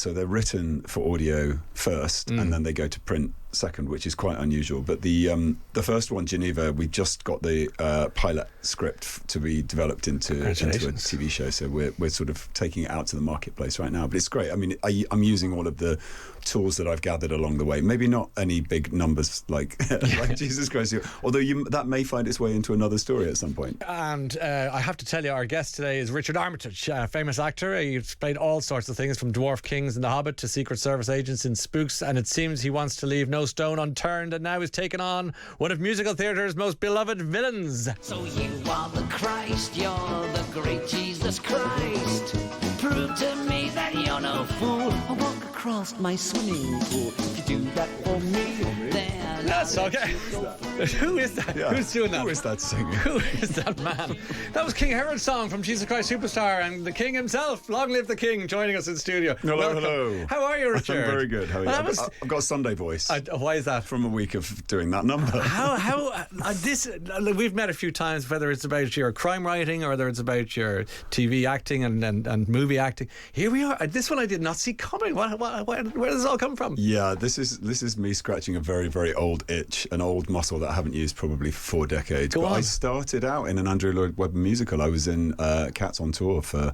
So they're written for audio first, and then they go to print second, which is quite unusual. But the first one, Geneva, we just got the pilot script to be developed into a TV show. So we're sort of taking it out to the marketplace right now. But it's great. I mean, I'm using all of the tools that I've gathered along the way. Maybe not any big numbers like Jesus Christ, although that may find its way into another story at some point. And I have to tell you, our guest today is Richard Armitage, a famous actor. He's played all sorts of things, from Dwarf Kings in The Hobbit to Secret Service agents in Spooks, and it seems he wants to leave no stone unturned, and now he's taken on one of musical theatre's most beloved villains. So you are the Christ, you're the great Jesus Christ. Prove to me that you're no fool. I walk across my swimming pool. If you do that for me, then That's okay. Who is that? Yeah. Who's doing that? Who is that singing? Who is that man? That was King Herod's song from Jesus Christ Superstar, and the King himself, long live the King, joining us in studio. Hello, Welcome. hello. How are you, Richard? I'm very good. How are you? Well, I've got a Sunday voice. Why is that? From a week of doing that number. We've met a few times, whether it's about your crime writing or whether it's about your TV acting and movie acting. Here we are. This one I did not see coming. Where does this all come from? Yeah, this is me scratching a very, very old itch, an old muscle that I haven't used probably for 4 decades. Go on. I started out in an Andrew Lloyd Webber musical. I was in Cats on Tour for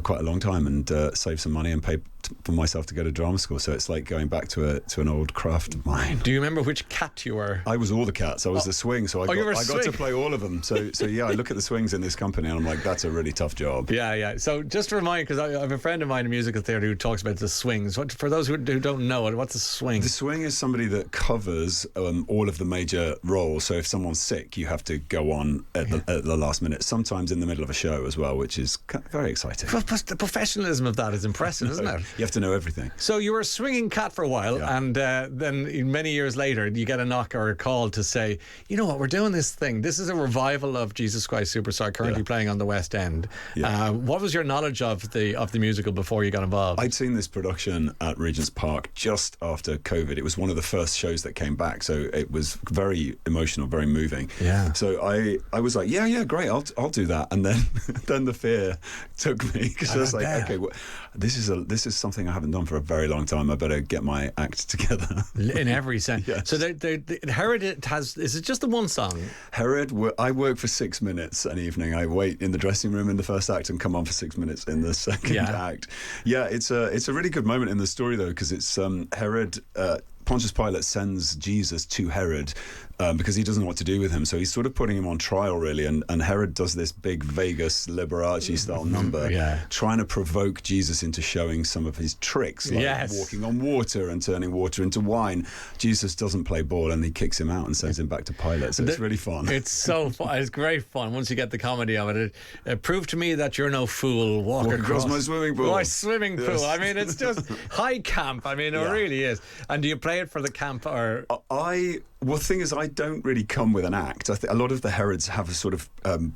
quite a long time, and saved some money and paid for myself to go to drama school. So it's like going back to an old craft of mine. Do you remember which cat you were? I was all the cats. I was the swing, so I got to play all of them. So yeah, I look at the swings in this company and I'm like, that's a really tough job. Yeah. So just to remind, because I have a friend of mine in musical theatre who talks about the swings. For those who don't know it, what's a swing? The swing is somebody that covers all of the major roles. So if someone's sick, you have to go on at the last minute, sometimes in the middle of a show as well, which is very exciting. The professionalism of that is impressive, isn't it? You have to know everything. So you were a swinging cat for a while, and then many years later, you get a knock or a call to say, you know what, we're doing this thing. This is a revival of Jesus Christ Superstar, currently playing on the West End. Yeah. What was your knowledge of the musical before you got involved? I'd seen this production at Regent's Park just after COVID. It was one of the first shows that came back, so it was very emotional, very moving. Yeah. So I was like, yeah, great, I'll do that. And then then the fear took me, because I was like, okay, well, this is something I haven't done for a very long time. I better get my act together. In every sense. Yes. So Herod is it just the one song? Herod, I work for 6 minutes an evening. I wait in the dressing room in the first act and come on for 6 minutes in the second act. Yeah, it's a really good moment in the story though, because it's Herod. Pontius Pilate sends Jesus to Herod because he doesn't know what to do with him. So he's sort of putting him on trial, really. And Herod does this big Vegas Liberace-style number, trying to provoke Jesus into showing some of his tricks, like walking on water and turning water into wine. Jesus doesn't play ball, and he kicks him out and sends him back to Pilate. So it's really fun. It's so fun. It's great fun once you get the comedy of it. It proved to me that you're no fool. Walk across my swimming pool. My swimming pool. I mean, it's just high camp. I mean, it really is. And do you play it for the camp or? Well, the thing is, I don't really come with an act. I think a lot of the Herods have a sort of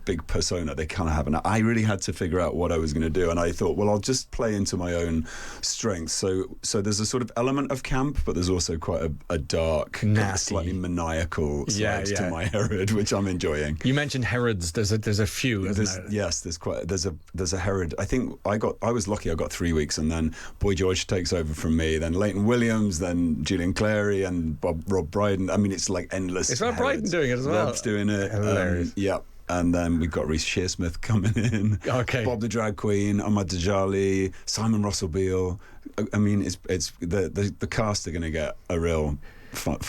big persona. They kind of have an act. I really had to figure out what I was going to do, and I thought, well, I'll just play into my own strengths. So there's a sort of element of camp, but there's also quite a dark, slightly maniacal side to my Herod, which I'm enjoying. You mentioned Herods. There's a few. Isn't there? Yes, there's a Herod. I think I was lucky. I got 3 weeks, and then Boy George takes over from me. Then Leighton Williams, then Julian Clary, and Rob Brydon. I mean, it's like endless. It's Rob Brydon doing it as well. Rob's doing it. And then we've got Reece Shearsmith coming in. Okay. Bob the Drag Queen, Ahmad Dajali, Simon Russell Beale. I mean, it's the cast are going to get a real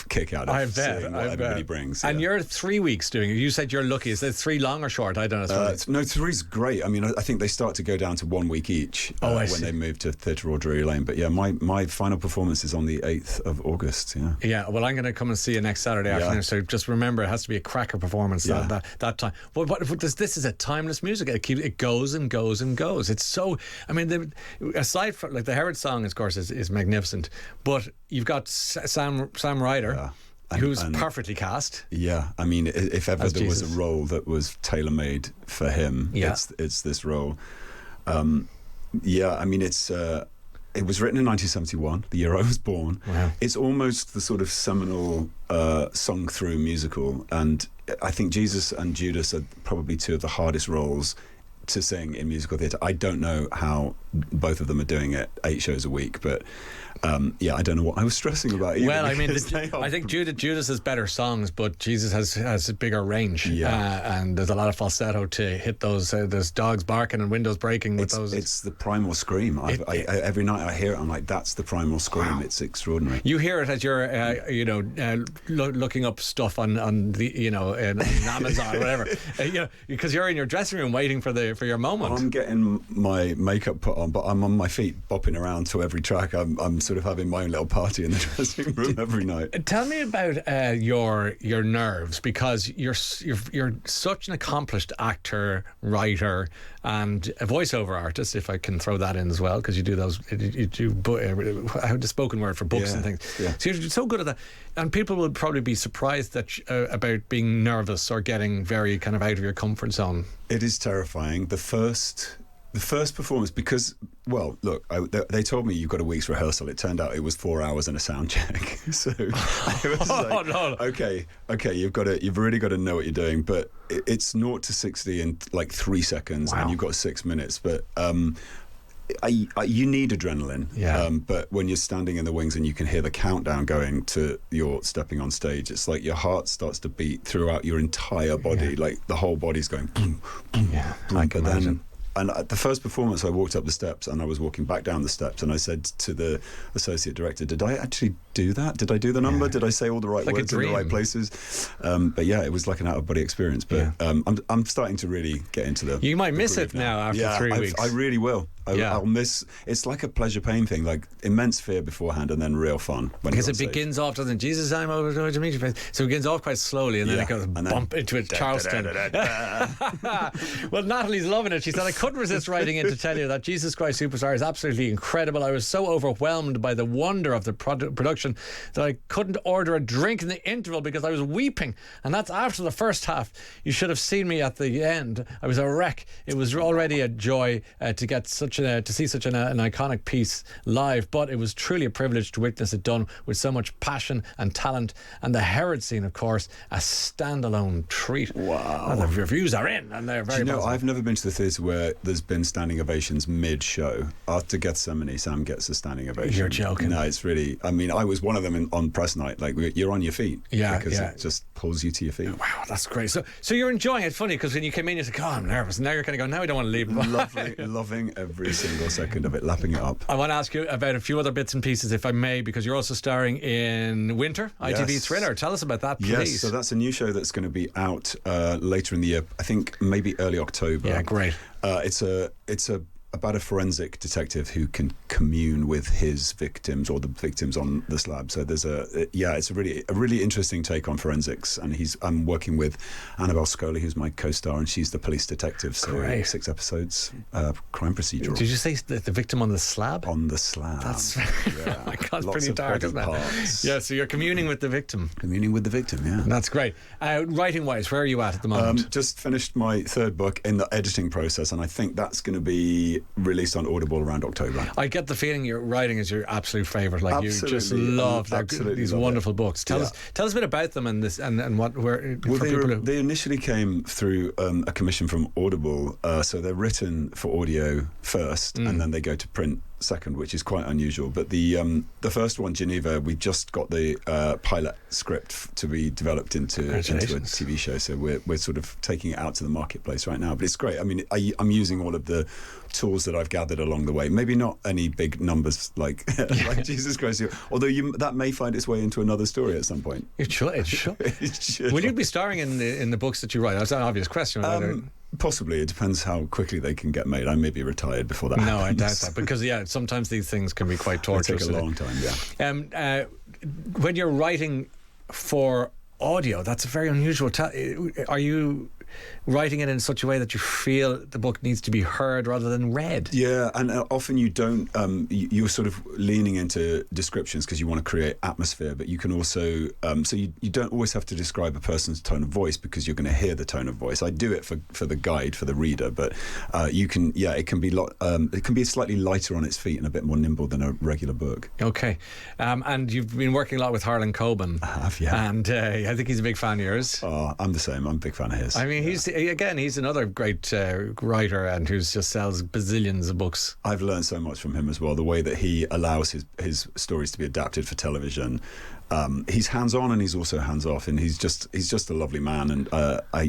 kick out of seeing what everybody brings. And you're 3 weeks doing it. You said you're lucky. Is it 3 long or short? I don't know. No, 3's great. I mean, I think they start to go down to 1 week each when they move to Theatre Royal Drury Lane. But yeah, my final performance is on the 8th of August. Yeah, well, I'm going to come and see you next Saturday afternoon. So just remember, it has to be a cracker performance that time. But this is a timeless music. It goes and goes and goes. It's so. I mean, aside from like the Herod song, of course, is magnificent. But you've got Sam Ryder, who's perfectly cast. Yeah, I mean, if ever there was a role that was tailor-made for him, it's this role. I mean, it was written in 1971, the year I was born. Wow. It's almost the sort of seminal sung-through musical, and I think Jesus and Judas are probably two of the hardest roles to sing in musical theatre. I don't know how both of them are doing it 8 shows a week, but I don't know what I was stressing about either. Well, I mean, I think Judas has better songs, but Jesus has a bigger range. And there's a lot of falsetto to hit those. There's dogs barking and windows breaking with those. It's the primal scream. Every night I hear it, I'm like, that's the primal scream. Wow. It's extraordinary. You hear it as you're, looking up stuff on the, in Amazon or whatever, because you're in your dressing room waiting for your moment. I'm getting my makeup put on, but I'm on my feet bopping around to every track. I'm sort of having my own little party in the dressing room every night. Tell me about your nerves, because you're such an accomplished actor, writer, and a voiceover artist, if I can throw that in as well, because you do the spoken word for books and things. Yeah. So you're so good at that, and people will probably be surprised that about being nervous or getting very kind of out of your comfort zone. It is terrifying. The first performance, because, well, look, they told me you've got a week's rehearsal. It turned out it was 4 hours and a sound check. So it was like, okay, you've really got to know what you're doing. But it's 0 to 60 in like 3 seconds, and you've got 6 minutes. But you need adrenaline. Yeah. But when you're standing in the wings and you can hear the countdown going to your stepping on stage, it's like your heart starts to beat throughout your entire body. Like the whole body's going boom, boom, boom. I can imagine. And at the first performance, I walked up the steps and I was walking back down the steps, and I said to the associate director, did I actually do that? Did I do the number? Did I say all the right words in the right places? But yeah, it was like an out-of-body experience. But I'm starting to really get into the... You might miss it now after 3 weeks. I really will. I'll miss... It's like a pleasure-pain thing, like immense fear beforehand and then real fun. Because it begins off, doesn't Jesus, I'm over to meet you. So it begins off quite slowly, and then it goes bump into it, Charleston. Well, Natalie's loving it. She said, I couldn't resist writing in to tell you that Jesus Christ Superstar is absolutely incredible. I was so overwhelmed by the wonder of the production that I couldn't order a drink in the interval because I was weeping, and that's after the first half. You should have seen me at the end. I was a wreck. It was already a joy to see such an iconic piece live, but it was truly a privilege to witness it done with so much passion and talent. And the Herod scene, of course, a standalone treat. Wow. And the reviews are in, and they're very positive. I've never been to the theatre where there's been standing ovations mid-show. After Gethsemane, Sam gets a standing ovation. You're joking. No, it's really... I mean, I was one of them on press night. Like, you're on your feet. Yeah, because it just pulls you to your feet. Wow, that's great. So you're enjoying it. Funny, because when you came in, you said, I'm nervous. Now you're kind of going, now I don't want to leave. Loving every single second of it, lapping it up. I want to ask you about a few other bits and pieces, if I may, because you're also starring in Winter, ITV Thriller. Tell us about that, please. Yes, so that's a new show that's going to be out later in the year. I think maybe early October. Yeah, great. It's about a forensic detective who can commune with his victims or the victims on the slab. So there's it's a really interesting take on forensics, and I'm working with Annabelle Scully, who's my co-star, and she's the police detective. So great. 6 episodes, crime procedural. Did you say the victim on the slab? On the slab. That's oh my God, pretty dark, isn't it? Yeah, so you're communing with the victim. Communing with the victim, yeah. That's great. Writing-wise, where are you at the moment? Just finished my 3rd book in the editing process, and I think that's going to be released on Audible around October. I get the feeling your writing is your absolute favourite. Like, absolutely, you just love these wonderful books. Tell us a bit about them and this and what where. Well, they initially came through a commission from Audible, so they're written for audio first, and then they go to print second, which is quite unusual. But the first one, Geneva, we just got the pilot script to be developed into a TV show, so we're sort of taking it out to the marketplace right now. But it's great. I mean, I'm using all of the tools that I've gathered along the way. Maybe not any big numbers like Jesus Christ, although that may find its way into another story at some point. It should. It should. Will you be starring in the books that you write? That's an obvious question. Possibly. It depends how quickly they can get made. I may be retired before that happens. I doubt that, because sometimes these things can be quite torturous. They take a long time, yeah. When you're writing for audio, that's very unusual. Are you writing it in such a way that you feel the book needs to be heard rather than read? Yeah, and often you don't. You're sort of leaning into descriptions because you want to create atmosphere, but you can also. So you don't always have to describe a person's tone of voice because you're going to hear the tone of voice. I do it for the guide, for the reader, but you can. Yeah, it can be. It can be slightly lighter on its feet and a bit more nimble than a regular book. Okay, and you've been working a lot with Harlan Coben. I have, yeah. And I think he's a big fan of yours. Oh, I'm the same. I'm a big fan of his. I mean, mean, he's another great writer and who just sells bazillions of books. I've learned so much from him as well. The way that he allows his stories to be adapted for television. He's hands-on and he's also hands-off, and he's just a lovely man. And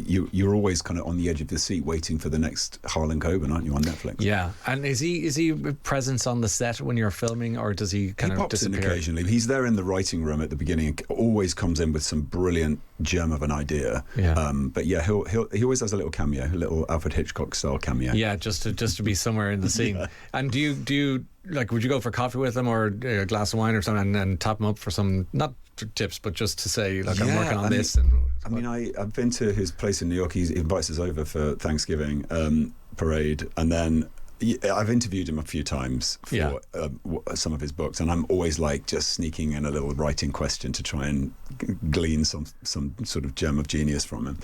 you're always kind of on the edge of the seat, waiting for the next Harlan Coben, aren't you, on Netflix? Yeah. And is he a presence on the set when you're filming, or does he kind of disappear? In occasionally. He's there in the writing room at the beginning, and always comes in with some brilliant gem of an idea. Yeah. But yeah, he always has a little cameo, a little Alfred Hitchcock style cameo. Yeah, just to be somewhere in the scene. Yeah. And do you like, would you go for coffee with him or a glass of wine or something and tap him up for some, not tips, but just to say, like, I'm working on this? I've been to his place in New York. He invites us over for Thanksgiving parade, and then I've interviewed him a few times for some of his books, and I'm always like just sneaking in a little writing question to try and glean some sort of gem of genius from him.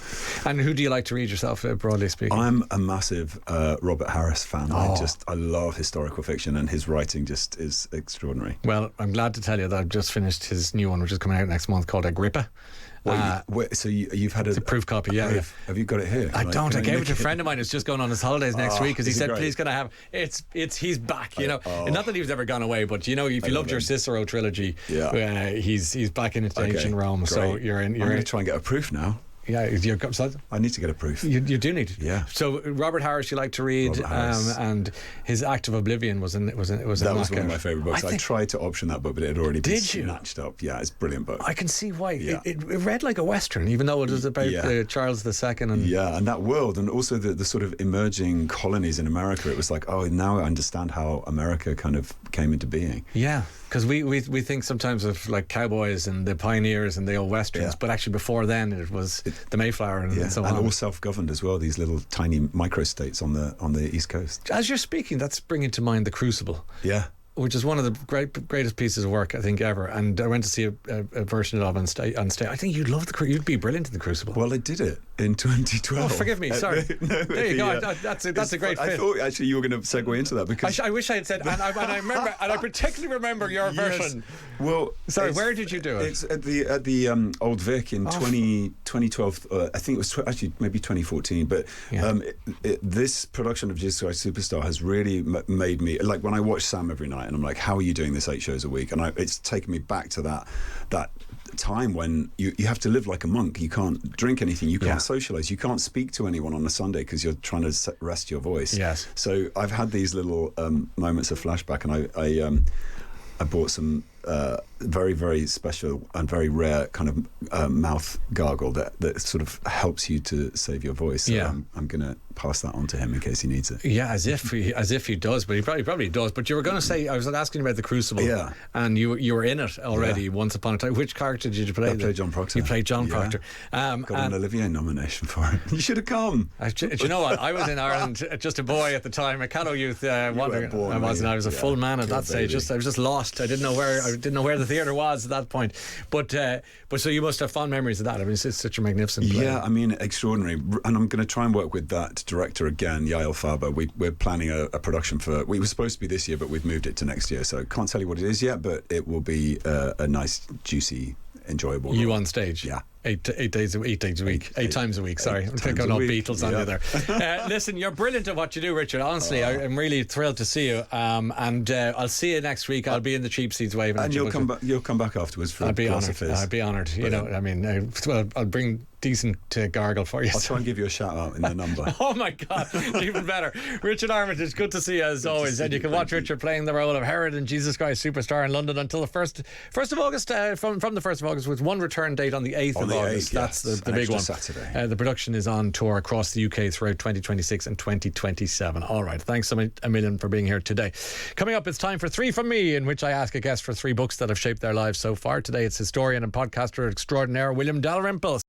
And who do you like to read yourself, broadly speaking? I'm a massive Robert Harris fan. I love historical fiction, and his writing just is extraordinary. Well, I'm glad to tell you that I've just finished his new one, which is coming out next month, called Agrippa. So you've had a proof copy, yeah. Have you got it here? I don't. I gave it to a friend of mine who's just going on his holidays next week, because he said, please, can I have he's back, you know. Not that he was ever gone away, but you know, if you loved your Cicero trilogy, he's back in ancient Rome. Great. So you're in. I'm going to try and get a proof now. Yeah, I need to get a proof. You do need to. Yeah. So Robert Harris, you like to read, and his Act of Oblivion was one of my favourite books. I tried to option that book, but it had already been snatched up. Yeah, it's a brilliant book. I can see why. Yeah. It read like a Western, even though it was about Charles II. And that world, and also the sort of emerging colonies in America. It was like, now I understand how America kind of came into being. Yeah. Because we think sometimes of like cowboys and the pioneers and the old westerns, but actually before then it was the Mayflower and so on. And all self-governed as well. These little tiny microstates on the East Coast. As you're speaking, that's bringing to mind The Crucible. Yeah. Which is one of the greatest pieces of work I think ever, and I went to see a version of it on stage. I think you'd love you'd be brilliant in The Crucible. Well, I did it in 2012. Oh, forgive me, sorry. There you go. That's a great fit. I thought actually you were going to segue into that, because I wish I had said, and I remember, and I particularly remember your version. Well, sorry, where did you do it? It's at the Old Vic in 2012. I think it was actually maybe 2014. But this production of Jesus Christ Superstar has really made me, like, when I watch Sam every night, and I'm like, how are you doing this 8 shows a week? And it's taken me back to that time when you have to live like a monk. You can't drink anything, you can't socialise, you can't speak to anyone on a Sunday because you're trying to rest your voice. Yes. So I've had these little moments of flashback, and I bought some very, very special and very rare kind of mouth gargle that sort of helps you to save your voice. So I'm going to pass that on to him in case he needs it. Yeah, as if he does, but he probably does. But you were going to say, I was asking about The Crucible, and you were in it already once upon a time. Which character did you play? I played John Proctor. You played John Proctor. Got an Olivier nomination for it. You should have come. Do you know what? I was in Ireland, just a boy at the time, a Callow youth. I was a full man at that stage. I was just lost. I didn't know where the theatre was at that point. But so you must have fond memories of that. I mean, it's such a magnificent play. Yeah, I mean, extraordinary. And I'm going to try and work with that director again, Yael Faber. We're planning a production we were supposed to be this year, but we've moved it to next year. So can't tell you what it is yet, but it will be a nice, juicy, enjoyable. You on stage? Yeah. 8 times a week. Sorry, I'm thinking of Beatles on the other. Listen, you're brilliant at what you do, Richard. Honestly, I'm really thrilled to see you. And I'll see you next week. I'll be in the cheap seats waving. And you'll come back afterwards for a glass of fizz. I'd be honoured. You know, I mean, I'll bring decent gargle for you. I'll try and give you a shout out in the number. Oh my God, even better. Richard Armitage, good to see you as always. And you can watch Richard playing the role of Herod in Jesus Christ Superstar in London until the 1st of August. From the 1st of August, with one return date on the 8th of August. That's the big one. Saturday. The production is on tour across the UK throughout 2026 and 2027. All right, thanks a million for being here today. Coming up, it's time for 3 from me, in which I ask a guest for 3 books that have shaped their lives so far. Today it's historian and podcaster extraordinaire William Dalrymple.